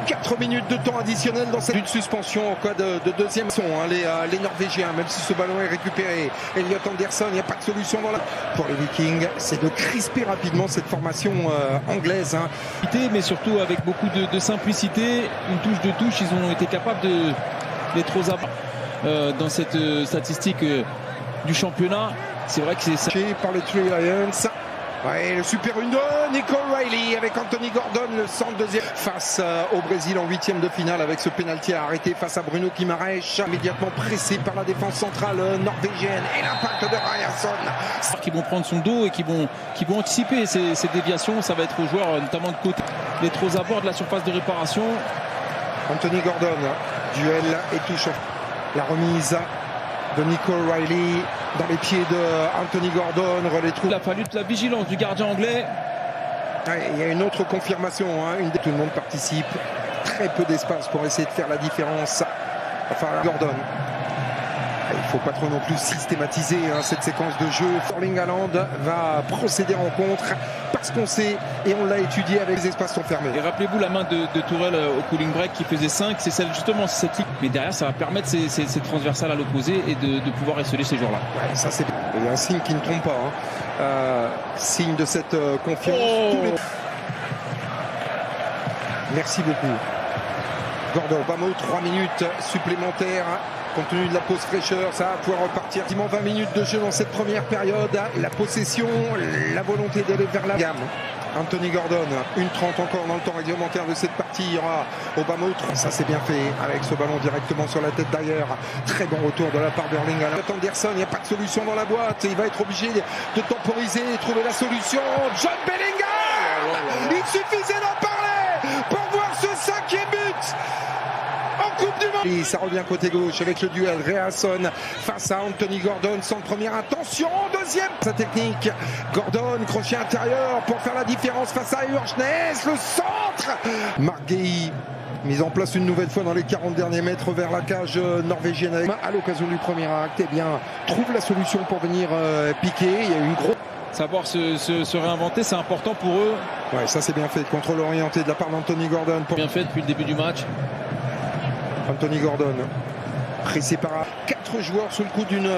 4 minutes de temps additionnel dans cette suspension en cas de deuxième son. Les Norvégiens, même si ce ballon est récupéré. Elliot Anderson, il n'y a pas de solution pour les Vikings. C'est de crisper rapidement cette formation anglaise. Mais surtout avec beaucoup de simplicité, une touche de touche, ils ont été capables d'être aux abats dans cette statistique du championnat. C'est vrai que c'est par les Three Lions. Ouais, le super une de Nico Riley avec Anthony Gordon, le centre deuxième face au Brésil en huitième de finale avec ce pénalty à arrêter face à Bruno Guimaraes, immédiatement pressé par la défense centrale norvégienne et l'impact de Ryerson. Qui vont prendre son dos et qui vont anticiper ces déviations. Ça va être aux joueurs notamment de côté d'être aux abords de la surface de réparation. Anthony Gordon, duel et touche. La remise de Nico Riley dans les pieds de Anthony Gordon. Il a fallu de la vigilance du gardien anglais. Ouais, il y a une autre confirmation. Tout le monde participe. Très peu d'espace pour essayer de faire la différence. Enfin, Gordon. Il ne faut pas trop non plus systématiser cette séquence de jeu. Erling Haaland va procéder en contre parce qu'on sait et on l'a étudié avec les espaces sont fermés. Et rappelez-vous la main de Tourelle au cooling break qui faisait 5, c'est celle justement cette ligne. Mais derrière ça va permettre ces transversales à l'opposé et de pouvoir esseler ces joueurs-là. Ouais, ça c'est un signe qui ne trompe pas. Signe de cette confiance. Merci beaucoup. Gordon, Bamo, 3 minutes supplémentaires. Compte tenu de la pause fraîcheur, ça va pouvoir repartir. 20 minutes de jeu dans cette première période. La possession, la volonté d'aller vers la gamme. Anthony Gordon, 1:30 encore dans le temps réglementaire de cette partie. Il y aura Obama. Ça c'est bien fait avec ce ballon directement sur la tête d'ailleurs. Très bon retour de la part d'Erling Haaland. Anderson, il n'y a pas de solution dans la boîte. Il va être obligé de temporiser et trouver la solution. John Bellingham. Il suffisait d'en parler pour voir ce 5e but en Coupe du Monde. Et ça revient côté gauche avec le duel Ryerson face à Anthony Gordon. Sans première intention, deuxième. Sa technique, Gordon, crochet intérieur pour faire la différence face à Urchnes. Le centre. Marc Guéhi, mise en place une nouvelle fois dans les 40 derniers mètres vers la cage norvégienne. À l'occasion du premier acte, eh bien, trouve la solution pour venir piquer. Il y a eu une grosse... Savoir se réinventer, c'est important pour eux. Ouais, ça c'est bien fait. Contrôle orienté de la part d'Anthony Gordon. Bien fait depuis le début du match. Anthony Gordon, pressé par 4 joueurs sous le coup d'une